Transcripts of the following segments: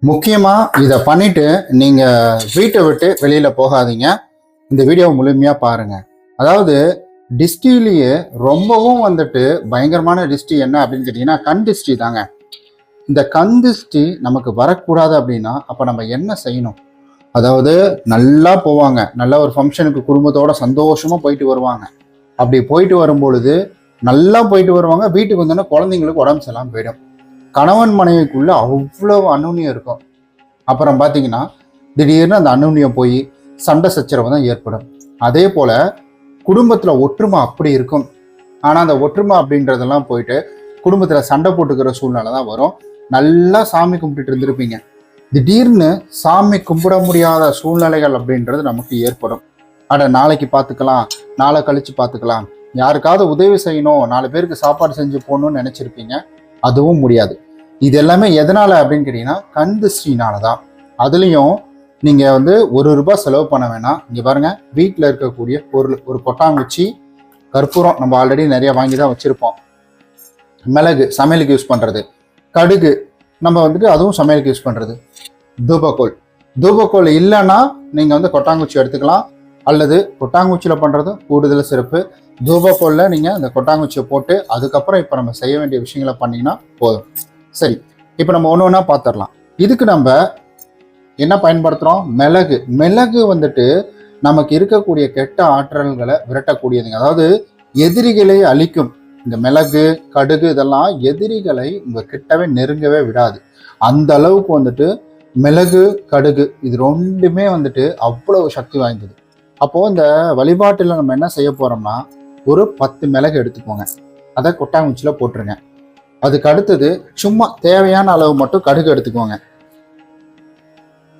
முக்கியமா இதை பண்ணிட்டு நீங்க வீட்டை விட்டு வெளியில போகாதீங்க. இந்த வீடியோவை முழுமையா பாருங்க. அதாவது டிஸ்டிலேயே ரொம்பவும் பயங்கரமான டிஸ்டி என்ன அப்படின்னு கேட்டீங்கன்னா கண் டிஸ்டி தாங்க. இந்த கண் திஷ்டி நமக்கு வரக்கூடாது அப்படின்னா அப்ப நம்ம என்ன செய்யணும்? அதாவது நல்லா போவாங்க, நல்ல ஒரு ஃபங்க்ஷனுக்கு குடும்பத்தோட சந்தோஷமா போயிட்டு வருவாங்க. அப்படி போயிட்டு வரும்பொழுது நல்லா போயிட்டு வருவாங்க. வீட்டுக்கு வந்தோன்னா குழந்தைங்களுக்கு உடம்பு சரியில்லாம போயிடும். கணவன் மனைவிக்குள்ள அவ்வளவு அந்யோன்யம் இருக்கும். அப்புறம் பார்த்தீங்கன்னா திடீர்னு அந்த அந்யோன்யம் போய் சண்டை சச்சரவு தான் ஏற்படும். அதே போல குடும்பத்துல ஒற்றுமை அப்படி இருக்கும். ஆனா அந்த ஒற்றுமை அப்படின்றதெல்லாம் போயிட்டு குடும்பத்துல சண்டை போட்டுக்கிற சூழ்நிலை தான் வரும். நல்லா சாமி கும்பிட்டுட்டு இருந்திருப்பீங்க, திடீர்னு சாமி கும்பிட முடியாத சூழ்நிலைகள் அப்படின்றது நமக்கு ஏற்படும். நாளைக்கு பார்த்துக்கலாம், நாளை கழிச்சு பார்த்துக்கலாம், யாருக்காவது உதவி செய்யணும், 4 பேருக்கு சாப்பாடு செஞ்சு போகணும்னு நினைச்சிருப்பீங்க, அதுவும் முடியாது. இது எல்லாமே எதனால அப்படின்னு கேட்டீங்கன்னா கண் திருஷ்டினால தான். அதுலேயும் நீங்க ₹1 செலவு பண்ண வேணாம். இங்க பாருங்க, வீட்டில் இருக்கக்கூடிய பொருள், ஒரு கொட்டாங்குச்சி, கற்பூரம் நம்ம ஆல்ரெடி நிறைய வாங்கி தான் வச்சிருப்போம், மிளகு சமையலுக்கு யூஸ் பண்றது, கடுகு நம்ம அதுவும் சமையலுக்கு யூஸ் பண்றது, தூபக்கோல் இல்லைன்னா நீங்க கொட்டாங்குச்சி எடுத்துக்கலாம். அல்லது கொட்டாங்குச்சியில பண்றது கூடுதல் சிறப்பு. தூபக்கோல்ல நீங்க அந்த கொட்டாங்குச்சியை போட்டு அதுக்கப்புறம் இப்ப நம்ம செய்ய வேண்டிய விஷயங்களை பண்ணீங்கன்னா போதும். சரி, இப்ப நம்ம ஒண்ணு ஒண்ணா பார்த்துடலாம். இதுக்கு நம்ம என்ன பயன்படுத்துறோம்? மிளகு நமக்கு இருக்கக்கூடிய கெட்ட ஆற்றல்களை விரட்டக்கூடியதுங்க. அதாவது எதிரிகளை அழிக்கும். இந்த மிளகு, கடுகு இதெல்லாம் எதிரிகளை உங்க கிட்டவே நெருங்கவே விடாது. அந்த அளவுக்கு மிளகு, கடுகு இது ரெண்டுமே அவ்வளவு சக்தி வாய்ந்தது. அப்போ இந்த வழிபாட்டில் நம்ம என்ன செய்ய போறோம்னா, ஒரு 10 மிளகு எடுத்துக்கோங்க, அதை கொட்டாங்குச்சியில போட்டுருங்க. அதுக்கு அடுத்தது சும்மா தேவையான அளவு மட்டும் கடுகு எடுத்துக்கோங்க,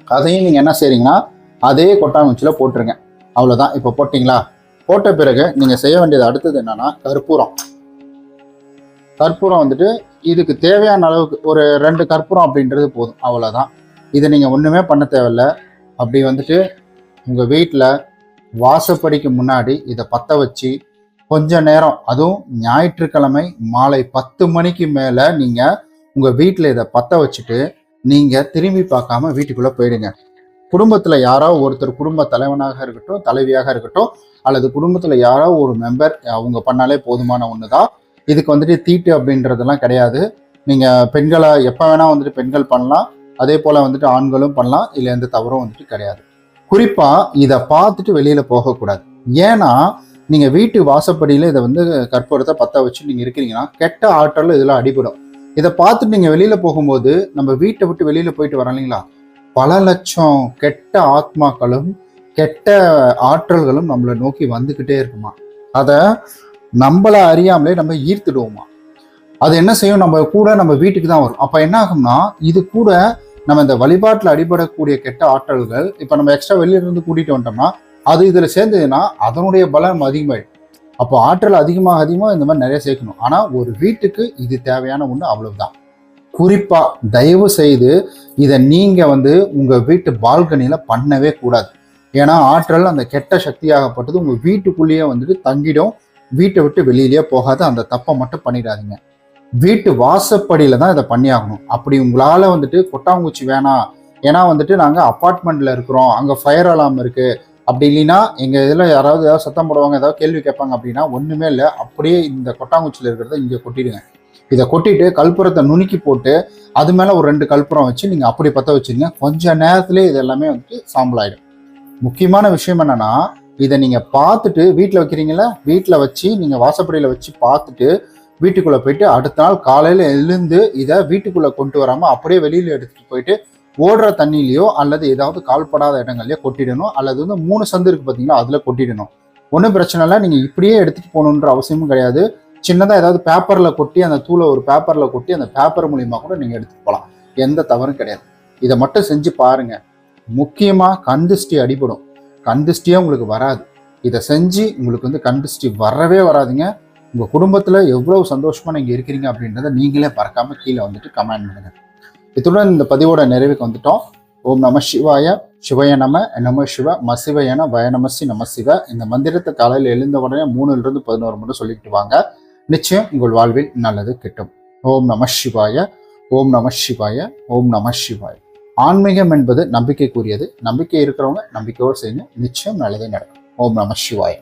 அதையும் நீங்க என்ன செய்றீங்கன்னா அதே கொட்டாங்குச்சியில போட்டுருங்க. அவ்வளவுதான். இப்போ போட்டிங்களா? போட்ட பிறகு நீங்க செய்ய வேண்டியது அடுத்தது என்னன்னா கற்பூரம். இதுக்கு தேவையான அளவுக்கு ஒரு 2 கற்பூரம் அப்படின்றது போதும். அவ்வளவுதான். இதை நீங்க ஒண்ணுமே பண்ண தேவையில்ல. அப்படி உங்க வீட்டுல வாசப்படிக்கு முன்னாடி இதை பத்த வச்சு கொஞ்ச நேரம், அதுவும் ஞாயிற்றுக்கிழமை மாலை 10 மணிக்கு மேல நீங்க உங்க வீட்டுல இதை பத்த வச்சுட்டு நீங்க திரும்பி பார்க்காம வீட்டுக்குள்ள போயிடுங்க. குடும்பத்துல யாராவது ஒருத்தர், குடும்ப தலைவனாக இருக்கட்டும், தலைவியாக இருக்கட்டும், அல்லது குடும்பத்துல யாராவது ஒரு மெம்பர் அவங்க பண்ணாலே போதுமான ஒண்ணுதான். இதுக்கு தீட்டு அப்படின்றதெல்லாம் கிடையாது. நீங்க பெண்களை எப்ப வேணா பெண்கள் பண்ணலாம், அதே போல ஆண்களும் பண்ணலாம். இதுல எந்த தவறும் கிடையாது. குறிப்பா இதை பார்த்துட்டு வெளியில போகக்கூடாது. ஏன்னா நீங்க வீட்டு வாசப்படியில இதை கற்பூரத்தை பத்த வச்சு நீங்க இருக்கிறீங்கன்னா கெட்ட ஆற்றல் இதுல அடிபடும். இதை பார்த்துட்டு நீங்க வெளியில போகும்போது, நம்ம வீட்டை விட்டு வெளியில போயிட்டு வரோம் இல்லைங்களா, பல லட்சம் கெட்ட ஆத்மாக்களும் கெட்ட ஆற்றல்களும் நம்மளை நோக்கி வந்துகிட்டே இருக்குமா. அதை நம்மள அறியாமலே நம்ம ஈர்த்துடுவோமா. அது என்ன செய்யும்? நம்ம வீட்டுக்கு தான் வரும். அப்ப என்ன ஆகும்னா, இது கூட நம்ம இந்த வழிபாட்டில் அடிபடக்கூடிய கெட்ட ஆற்றல்கள் இப்ப நம்ம எக்ஸ்ட்ரா வெளியில இருந்து கூட்டிட்டு வந்துட்டோம்னா அது இதுல சேர்ந்ததுன்னா அதனுடைய பலம் அதிகமாயிடும். அப்போ ஆற்றல் அதிகமாக இந்த மாதிரி நிறைய சேர்க்கணும். ஆனா ஒரு வீட்டுக்கு இது தேவையான ஒண்ணு, அவ்வளவுதான். குறிப்பா தயவு செய்து இதை நீங்க உங்க வீட்டு பால்கனியில பண்ணவே கூடாது. ஏன்னா ஆற்றல், அந்த கெட்ட சக்தியாகப்பட்டது உங்க வீட்டுக்குள்ளேயே தங்கிடும். வீட்டை விட்டு வெளியிலேயே போகாது. அந்த தப்பை மட்டும் பண்ணிடாதீங்க. வீட்டு வாசப்படியில தான் இதை பண்ணி ஆகணும். அப்படி உங்களால கொட்டாங்குச்சி வேணாம், ஏன்னா நாங்க அப்பார்ட்மெண்ட்ல இருக்கிறோம், அங்க ஃபயர் அலாம் இருக்கு, அப்படி இல்லைன்னா எங்க இதுல யாராவது சத்தம் போடுவாங்க, ஏதாவது கேள்வி கேட்பாங்க அப்படின்னா ஒண்ணுமே இல்லை, அப்படியே இந்த கொட்டாங்குச்சியில இருக்கிறத இங்க கொட்டிடுங்க. இதை கொட்டிட்டு கற்பூரத்தை நுணுக்கி போட்டு அது மேல ஒரு 2 கற்பூரம் வச்சு நீங்க அப்படி பத்த வச்சிருங்க. கொஞ்ச நேரத்திலே இது எல்லாமே சாம்பல் ஆயிடும். முக்கியமான விஷயம் என்னன்னா, இதை நீங்க பார்த்துட்டு வீட்டுல வைக்கிறீங்களா, வீட்டுல வச்சு நீங்க வாசப்படியில வச்சு பார்த்துட்டு வீட்டுக்குள்ள போயிட்டு அடுத்த நாள் காலையில எழுந்து இதை வீட்டுக்குள்ள கொண்டு வராம அப்படியே வெளியில எடுத்துட்டு போயிட்டு ஓடுற தண்ணியிலையோ அல்லது ஏதாவது கால்படாத இடங்கள்லயோ கொட்டிடணும். அல்லது 3 சந்து இருக்கு பார்த்தீங்களா, அதுல கொட்டிடணும். ஒன்றும் பிரச்சனை இல்லை. நீங்க இப்படியே எடுத்துட்டு போகணுன்ற அவசியமும் கிடையாது. சின்னதா ஏதாவது பேப்பர்ல கொட்டி, அந்த தூளை ஒரு பேப்பர்ல கொட்டி அந்த பேப்பர் மூலியமா கூட நீங்க எடுத்துட்டு போகலாம். எந்த தவறும் கிடையாது. இதை மட்டும் செஞ்சு பாருங்க. முக்கியமா கண் திருஷ்டி அடிபடும். கண் திருஷ்டியே உங்களுக்கு வராது. இதை செஞ்சு உங்களுக்கு கண் திருஷ்டி வரவே வராதுங்க. உங்க குடும்பத்துல எவ்வளவு சந்தோஷமா நீங்க இருக்கிறீங்க அப்படின்றத நீங்களே பறக்காம கீழே கமெண்ட் பண்ணுங்க. இத்துடன் இந்த பதிவோட நிறைவுக்கு வந்துட்டோம். ஓம் நம சிவாய, சிவய நம, நம சிவ, மசிவயன, வயநமசி நம சிவ. இந்த மந்திரத்தை காலையில் எழுந்த உடனே 3லிருந்து 11 முறை சொல்லிக்கிட்டு வாங்க. நிச்சயம் உங்கள் வாழ்வில் நல்லது கிட்டும். ஓம் நம சிவாய, ஓம் நம சிவாய, ஓம் நம சிவாய. ஆன்மீகம் என்பது நம்பிக்கைக்குரியது. நம்பிக்கை இருக்கிறவங்க நம்பிக்கையோடு செய்யுங்க, நிச்சயம் நல்லதே நடக்கும். ஓம் நம சிவாய.